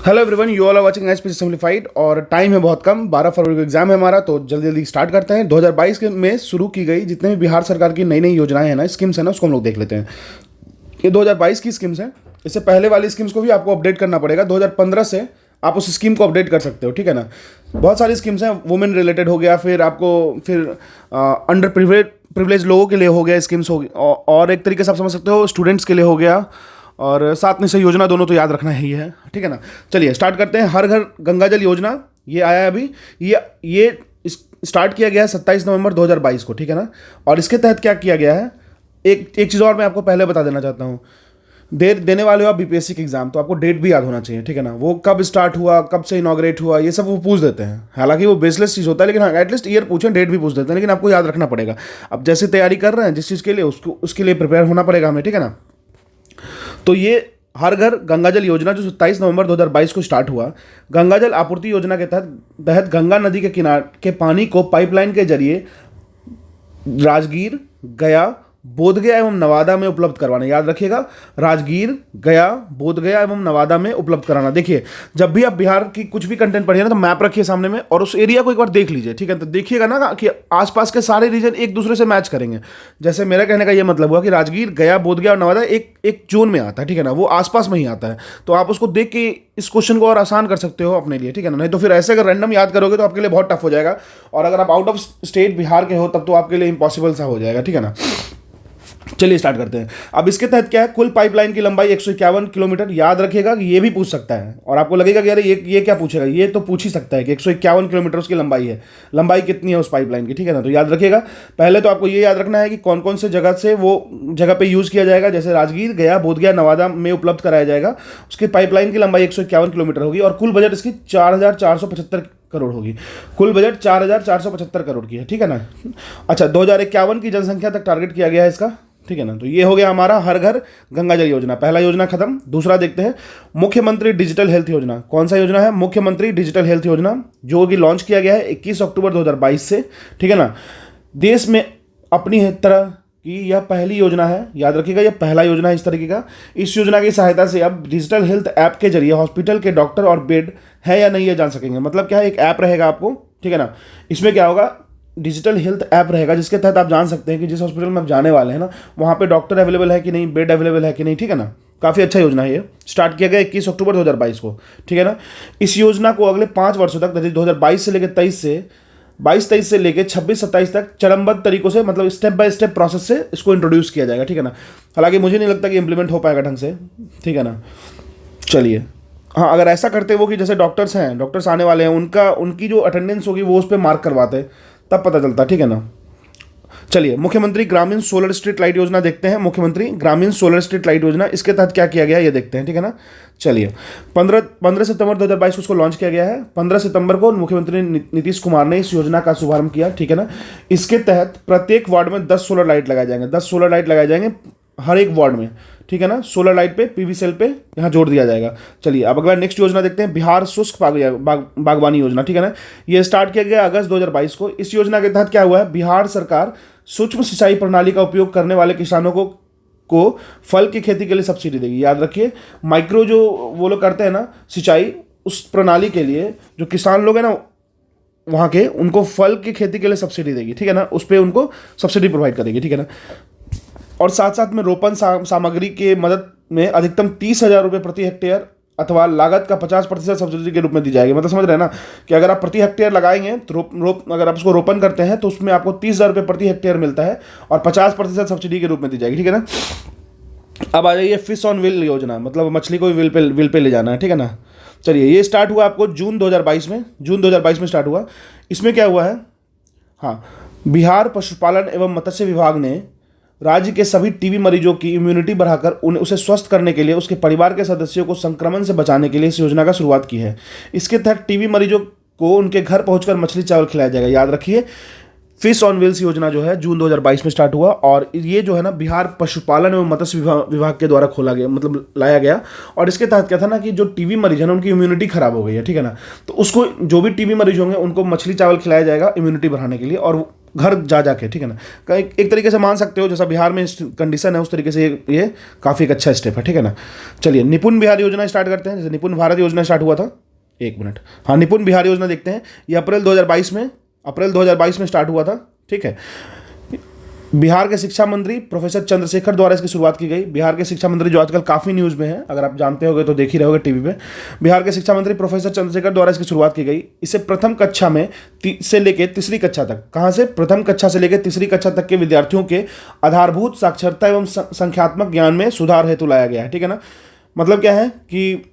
Hello everyone, you all are watching HPC simplified. और time है बहुत कम, 12 फरवरी को एग्जाम है हमारा, तो जल्दी जल्दी स्टार्ट करते हैं। 2022 में शुरू की गई जितने भी बिहार सरकार की नई नई योजनाएं हैं ना, स्कीम्स हैं ना, उसको हम लोग देख लेते हैं। ये 2022 की स्कीम्स हैं। इससे पहले वाली स्कीम्स को भी आपको अपडेट करना पड़ेगा। 2015 से आप उस स्कीम को अपडेट कर सकते हो, ठीक है ना। बहुत सारी स्कीम्स हैं, वुमेन रिलेटेड हो गया, फिर अंडर प्रिविलेज लोगों के लिए हो गया स्कीम्स हो गया, और एक तरीके से आप समझ सकते हो स्टूडेंट्स के लिए हो गया, और साथ में से योजना दोनों तो याद रखना ही है, ठीक है ना। चलिए स्टार्ट करते हैं। हर घर गंगा जल योजना, ये आया है अभी। ये स्टार्ट किया गया है 27 नवंबर 2022 को, ठीक है ना। और इसके तहत क्या किया गया है, एक चीज़ और मैं आपको पहले बता देना चाहता हूँ। देने वाले हो आप बीपीएससी के एग्जाम, तो आपको डेट भी याद होना चाहिए, ठीक है ना। वो कब स्टार्ट हुआ, कब से इनॉग्रेट हुआ, ये सब वो पूछ देते हैं। हालांकि वो बेसलेस चीज़ होता है, लेकिन हाँ एटलीस्ट ईयर पूछें, डेट भी पूछ देते हैं, लेकिन आपको याद रखना पड़ेगा। अब जैसे तैयारी कर रहे हैं जिस चीज़ के लिए, उसके लिए प्रिपेयर होना पड़ेगा हमें, ठीक है ना। तो ये हर घर गंगा जल योजना जो 27 नवंबर 2022 को स्टार्ट हुआ, गंगा जल आपूर्ति योजना के तहत गंगा नदी के किनारे के पानी को पाइपलाइन के जरिए राजगीर, गया, बोधगया एवं नवादा में उपलब्ध करवाना। याद रखिएगा, राजगीर, गया, बोधगया एवं नवादा में उपलब्ध कराना। देखिए, जब भी आप बिहार की कुछ भी कंटेंट पढ़िए ना, तो मैप रखिए सामने में और उस एरिया को एक बार देख लीजिए, ठीक है। तो देखिएगा ना कि आसपास के सारे रीजन एक दूसरे से मैच करेंगे। जैसे मेरा कहने का ये मतलब हुआ कि राजगीर, गया, बोधगया और नवादा एक जोन में आता है, ठीक है ना, वो आसपास में ही आता है। तो आप उसको देख के इस क्वेश्चन को और आसान कर सकते हो अपने लिए, ठीक है ना। नहीं तो फिर ऐसे अगर रैंडम याद करोगे तो आपके लिए बहुत टफ हो जाएगा, और अगर आप आउट ऑफ स्टेट बिहार के हो तब तो आपके लिए इंपॉसिबल सा हो जाएगा, ठीक है ना। चलिए स्टार्ट करते हैं। अब इसके तहत क्या है, कुल पाइपलाइन की लंबाई 151 किलोमीटर। याद रखिएगा कि ये भी पूछ सकता है, और आपको लगेगा कि अरे ये क्या पूछेगा, ये तो पूछ ही सकता है कि 151 किलोमीटर उसकी लंबाई है। लंबाई कितनी है उस पाइपलाइन की, ठीक है ना। तो याद रखिएगा, पहले तो आपको ये याद रखना है कि कौन कौन से जगह से वो जगह पे यूज़ किया जाएगा। जैसे राजगीर, गया, बोधगया, नवादा में उपलब्ध कराया जाएगा। उसकी पाइपलाइन की लंबाई 151 किलोमीटर होगी, और कुल बजट इसकी 4,475 करोड़ होगी। कुल बजट 4,475 करोड़ की है, ठीक है ना। अच्छा, 2051 की जनसंख्या तक टारगेट किया गया है इसका, ठीक है ना। तो ये हो गया हमारा हर घर गंगा जल योजना, पहला योजना खत्म। दूसरा देखते हैं, मुख्यमंत्री डिजिटल हेल्थ योजना। कौन सा योजना है, मुख्यमंत्री डिजिटल हेल्थ योजना, जो कि लॉन्च किया गया है 21 अक्टूबर 2022 से, ठीक है ना। देश में अपनी तरह की यह पहली योजना है। याद रखिएगा, यह पहला योजना है इस तरीके का। इस योजना की सहायता से अब डिजिटल हेल्थ ऐप के जरिए हॉस्पिटल के डॉक्टर और बेड है या नहीं ये जान सकेंगे। मतलब क्या है, एक ऐप रहेगा आपको, ठीक है ना। इसमें क्या होगा, डिजिटल हेल्थ ऐप रहेगा, जिसके तहत आप जान सकते हैं कि जिस हॉस्पिटल में आप जाने वाले हैं ना, वहाँ पे डॉक्टर अवेलेबल है कि नहीं, बेड अवेलेबल है कि नहीं, ठीक है ना। काफ़ी अच्छा योजना है ये। स्टार्ट किया गया 21 अक्टूबर 2022 को, ठीक है ना। इस योजना को अगले 5 वर्षों तक, 2022 से लेकर 22-23 से लेकर 26-27 तक चरणबद्ध तरीकों से, मतलब स्टेप बाय स्टेप प्रोसेस से इसको इंट्रोड्यूस किया जाएगा, ठीक है ना। हालांकि मुझे नहीं लगता कि इंप्लीमेंट हो पाएगा ढंग से, ठीक है ना। चलिए, हाँ, अगर ऐसा करते वो कि जैसे डॉक्टर्स आने वाले हैं, उनकी जो अटेंडेंस होगी वो उस पर मार्क करवाते, तब पता चलता, ठीक है ना। चलिए, मुख्यमंत्री ग्रामीण सोलर स्ट्रीट लाइट योजना देखते हैं। मुख्यमंत्री ग्रामीण सोलर स्ट्रीट लाइट योजना, इसके तहत क्या किया गया है ये देखते हैं, ठीक है ना। चलिए, 15 सितंबर 2022 को इसको लॉन्च किया गया है। 15 सितंबर को मुख्यमंत्री नीतीश कुमार ने इस योजना का शुभारंभ किया, ठीक है ना। इसके तहत प्रत्येक वार्ड में 10 सोलर लाइट लगाए जाएंगे, 10 सोलर लाइट लगाए जाएंगे हर एक वार्ड में, ठीक है ना। सोलर लाइट पे, पीवी सेल पे यहाँ जोड़ दिया जाएगा। चलिए, अब अगला नेक्स्ट योजना देखते हैं, बिहार शुष्क बागवानी योजना, ठीक है ना। ये स्टार्ट किया गया अगस्त 2022 को। इस योजना के तहत क्या हुआ है, बिहार सरकार सूक्ष्म सिंचाई प्रणाली का उपयोग करने वाले किसानों को फल की खेती के लिए सब्सिडी देगी। याद रखिए, माइक्रो जो वो लोग करते हैं ना सिंचाई, उस प्रणाली के लिए जो किसान लोग हैं ना वहाँ के, उनको फल की खेती के लिए सब्सिडी देगी, ठीक है ना। उस पर उनको सब्सिडी प्रोवाइड करेगी, ठीक है ना। और साथ साथ में रोपण सामग्री के मदद में अधिकतम 30,000 रुपये प्रति हेक्टेयर अथवा लागत का 50% सब्सिडी के रूप में दी जाएगी। मतलब समझ रहे हैं ना कि अगर आप प्रति हेक्टेयर लगाएंगे तो अगर आप उसको रोपण करते हैं तो उसमें आपको 30,000 रुपये प्रति हेक्टेयर मिलता है, और 50% सब्सिडी के रूप में दी जाएगी, ठीक है ना। अब आ जाइए फिश ऑन व्हील योजना, मतलब मछली को व्हील पे ले जाना है, ठीक है ना। चलिए, ये स्टार्ट हुआ आपको जून 2022 में स्टार्ट हुआ। इसमें क्या हुआ है, हाँ, बिहार पशुपालन एवं मत्स्य विभाग ने राज्य के सभी टीबी मरीजों की इम्यूनिटी बढ़ाकर उसे स्वस्थ करने के लिए उसके परिवार के सदस्यों को संक्रमण से बचाने के लिए इस योजना का शुरुआत की है। इसके तहत टीबी मरीजों को उनके घर पहुंचकर मछली चावल खिलाया जाएगा। याद रखिए, फिश ऑन व्हील्स योजना जो है जून 2022 में स्टार्ट हुआ, और ये जो है ना बिहार पशुपालन एवं मत्स्य विभाग के द्वारा खोला गया, मतलब लाया गया। और इसके तहत क्या था ना कि जो टीबी मरीज है ना उनकी इम्यूनिटी खराब हो गई है, ठीक है ना, तो उसको जो भी टीबी मरीज होंगे उनको मछली चावल खिलाया जाएगा इम्यूनिटी बढ़ाने के लिए, और घर जा जाके, ठीक है ना। एक तरीके से मान सकते हो जैसा बिहार में कंडीशन है उस तरीके से ये काफ़ी एक अच्छा स्टेप है, ठीक है ना। चलिए निपुण बिहार योजना स्टार्ट करते हैं। जैसे निपुण भारत योजना स्टार्ट हुआ था, एक मिनट, हाँ निपुण बिहार योजना देखते हैं। ये अप्रैल 2022 में स्टार्ट हुआ था, ठीक है। बिहार के शिक्षा मंत्री प्रोफेसर चंद्रशेखर द्वारा इसकी शुरुआत की गई। बिहार के शिक्षा मंत्री जो आजकल काफ़ी न्यूज़ में है, अगर आप जानते होगे तो देख ही रहे होगे टीवी पे। बिहार के शिक्षा मंत्री प्रोफेसर चंद्रशेखर द्वारा इसकी शुरुआत की गई। इसे प्रथम कक्षा में से लेकर तीसरी कक्षा तक, कहाँ से, प्रथम कक्षा से लेकर तीसरी कक्षा तक के विद्यार्थियों के आधारभूत साक्षरता एवं संख्यात्मक ज्ञान में सुधार हेतु लाया गया है, ठीक है ना। मतलब क्या है कि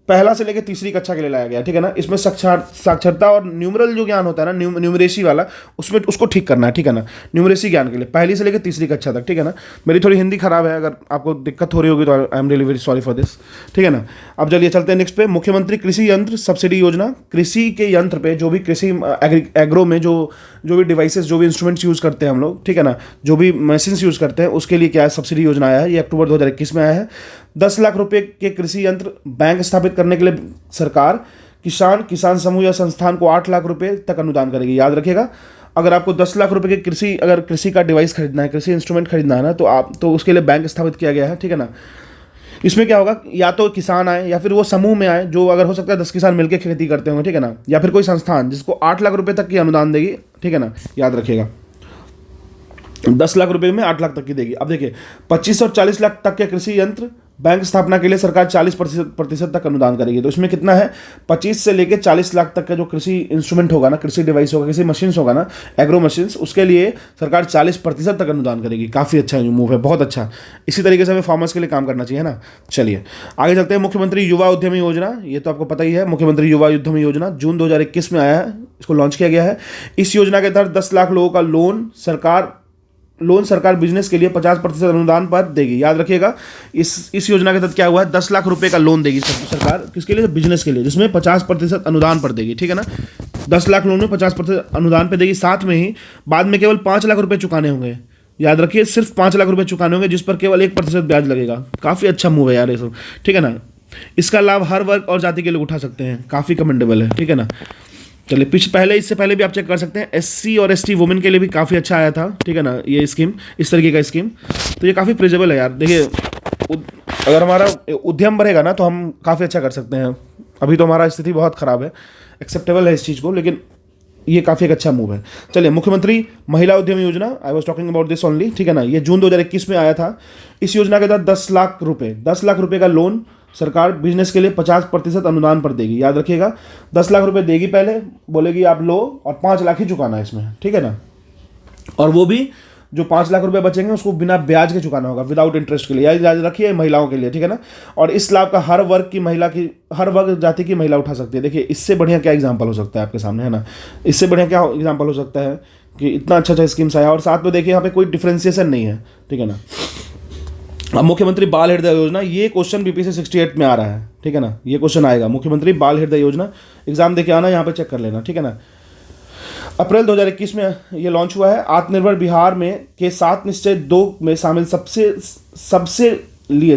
पहला से लेकर तीसरी कक्षा के लिए लाया गया, ठीक है ना। इसमें साक्षरता और न्यूमरल जो ज्ञान होता है ना, न्यूमरेसी वाला, उसमें उसको ठीक करना है, ठीक है ना। न्यूमरेसी ज्ञान के लिए पहली से लेकर तीसरी कक्षा तक, ठीक है ना। मेरी थोड़ी हिंदी खराब है, अगर आपको दिक्कत हो रही होगी तो I am really very sorry for this, ठीक है ना। अब चलिए चलते हैं नेक्स्ट पे। मुख्यमंत्री कृषि यंत्र सब्सिडी योजना, कृषि के यंत्र पे जो भी कृषि एग्रो में जो भी डिवाइसेस, जो भी इंस्ट्रूमेंट्स यूज़ करते हैं हम लोग, ठीक है ना, जो भी मशीन्स यूज़ करते हैं उसके लिए क्या है, सब्सिडी योजना आया है। ये अक्टूबर 2021 में आया है। 10 लाख रुपए के कृषि यंत्र बैंक स्थापित करने के लिए सरकार किसान समूह या संस्थान को 8 लाख रुपए तक अनुदान करेगी। याद रखिएगा, अगर आपको 10 लाख रुपए के अगर कृषि का डिवाइस खरीदना है, कृषि इंस्ट्रूमेंट खरीदना है ना, तो उसके लिए बैंक स्थापित किया गया है, ठीक है ना। इसमें क्या होगा, या तो किसान आए या फिर वो समूह में आए, जो अगर हो सकता है 10 किसान मिलकर खेती करते होंगे, ठीक है ना, या फिर कोई संस्थान जिसको 8 लाख रुपए तक की अनुदान देगी, ठीक है ना। याद रखिएगा 10 लाख रुपए में 8 लाख तक की देगी। अब देखिए 25 और 40 लाख तक के कृषि यंत्र बैंक स्थापना के लिए सरकार 40% तक अनुदान करेगी। तो इसमें कितना है, 25 से लेकर 40 लाख तक का जो कृषि इंस्ट्रूमेंट होगा ना, कृषि डिवाइस होगा, कृषि मशीन्स होगा ना, एग्रो मशीन्स, उसके लिए सरकार 40% तक अनुदान करेगी। काफ़ी अच्छा मूव है, बहुत अच्छा। इसी तरीके से हमें फार्मर्स के लिए काम करना चाहिए ना। चलिए आगे चलते हैं। मुख्यमंत्री युवा उद्यमी योजना, ये तो आपको पता ही है। मुख्यमंत्री युवा उद्यमी योजना जून 2021 में आया है, इसको लॉन्च किया गया है। इस योजना के तहत 10 लाख लोगों का लोन सरकार बिजनेस के लिए 50% अनुदान पर देगी। याद रखिएगा, इस योजना के तहत क्या हुआ है, 10 लाख रुपए का लोन देगी सरकार, किसके लिए, बिजनेस के लिए, जिसमें 50% अनुदान पर देगी, ठीक है ना। 10 लाख लोन में 50% अनुदान पर देगी। साथ में ही बाद में केवल 5 लाख रुपए चुकाने होंगे। याद रखिए, सिर्फ 5 लाख रुपए चुकाने होंगे, जिस पर केवल 1% ब्याज लगेगा। काफ़ी अच्छा मूव है यार ये सब, ठीक है ना। इसका लाभ हर वर्ग और जाति के लोग उठा सकते हैं, काफ़ी कमेंडेबल है, ठीक है ना। चलिए इससे पहले भी आप चेक कर सकते हैं, SC और ST वुमेन के लिए भी काफ़ी अच्छा आया था, ठीक है ना, ये स्कीम, इस तरीके का स्कीम। तो ये काफ़ी प्रिजेबल है यार। देखिए अगर हमारा उद्यम बढ़ेगा ना तो हम काफ़ी अच्छा कर सकते हैं। अभी तो हमारा स्थिति बहुत ख़राब है, एक्सेप्टेबल है इस चीज़ को, लेकिन ये काफ़ी एक अच्छा मूव है। चलिए मुख्यमंत्री महिला उद्यमी योजना, I was talking about this only, ठीक है ना। ये जून 2021 में आया था। इस योजना के तहत 10 लाख रुपए का लोन सरकार बिजनेस के लिए 50% अनुदान पर देगी। याद रखिएगा, 10 लाख रुपए देगी, पहले बोलेगी आप लो, और 5 लाख ही चुकाना है इसमें, ठीक है ना। और वो भी जो 5 लाख रुपए बचेंगे उसको बिना ब्याज के चुकाना होगा, विदाउट इंटरेस्ट के लिए। याद रखिए, महिलाओं के लिए, ठीक है ना। और इस लाभ का हर वर्ग जाति की महिला उठा सकती है। देखिए इससे बढ़िया क्या एग्जाम्पल हो सकता है आपके सामने, है ना। इससे बढ़िया क्या एग्जाम्पल हो सकता है कि इतना अच्छा स्कीम्स आया, और साथ में देखिए यहाँ पे कोई डिफ्रेंसिएशन नहीं है, ठीक है ना। अब मुख्यमंत्री बाल हृदय योजना, ये क्वेश्चन BPSC 68 में आ रहा है, ठीक है ना। ये क्वेश्चन आएगा, मुख्यमंत्री बाल हृदय योजना, एग्जाम देके आना, यहाँ पे चेक कर लेना, ठीक है ना। अप्रैल 2021 में ये लॉन्च हुआ है। आत्मनिर्भर बिहार में के 7 निश्चय 2 में शामिल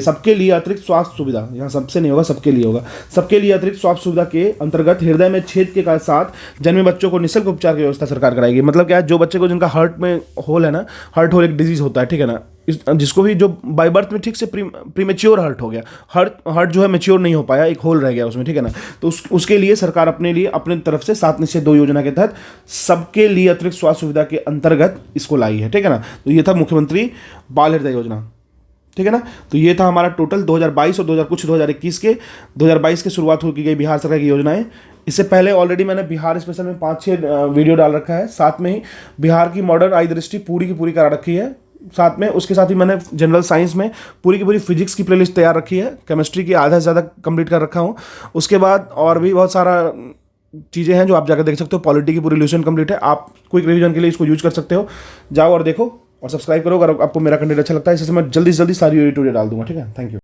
सबके लिए अतिरिक्त स्वास्थ्य सुविधा, यहाँ सबसे नहीं होगा, सबके लिए होगा। सबके लिए अतिरिक्त स्वास्थ्य सुविधा के अंतर्गत हृदय में छेद के साथ जन्मे बच्चों को निःशुल्क उपचार की व्यवस्था सरकार कराएगी। मतलब क्या है, जो बच्चे को जिनका हार्ट में होल है ना, हार्ट होल एक डिजीज होता है, ठीक है ना, जिसको भी जो बाय बर्थ में ठीक से प्रीमेच्योर हार्ट हो गया, हार्ट जो है मेच्योर नहीं हो पाया, एक होल रह गया उसमें, ठीक है ना। तो उसके लिए सरकार अपने तरफ से 7 निश्चय 2 योजना के तहत सबके लिए अतिरिक्त स्वास्थ्य सुविधा के अंतर्गत इसको लाई है, ठीक है ना। तो ये था मुख्यमंत्री बाल हृदय योजना, ठीक है ना। तो ये था हमारा टोटल 2022 और 2021 के 2022 की शुरुआत हो की गई बिहार सरकार की योजनाएं। इससे पहले ऑलरेडी मैंने बिहार स्पेशल में 5-6 वीडियो डाल रखा है। साथ में ही बिहार की मॉडर्न आई दृष्टि पूरी की पूरी करा रखी है। साथ में उसके साथ ही मैंने जनरल साइंस में पूरी की पूरी फिजिक्स की प्लेलिस्ट तैयार रखी है। केमिस्ट्री की आधा से ज़्यादा कंप्लीट कर रखा हूँ। उसके बाद और भी बहुत सारा चीज़ें हैं जो आप जाकर देख सकते हो। पॉलिटी की पूरी रिलेशन कंप्लीट है। आप क्विक रिवीजन के लिए इसको यूज कर सकते हो। जाओ और देखो और सब्सक्राइब करो अगर आपको मेरा कंटेंट अच्छा लगता है। इससे मैं जल्दी से जल्दी सारी वीडियो डाल दूंगा, ठीक है। Thank you.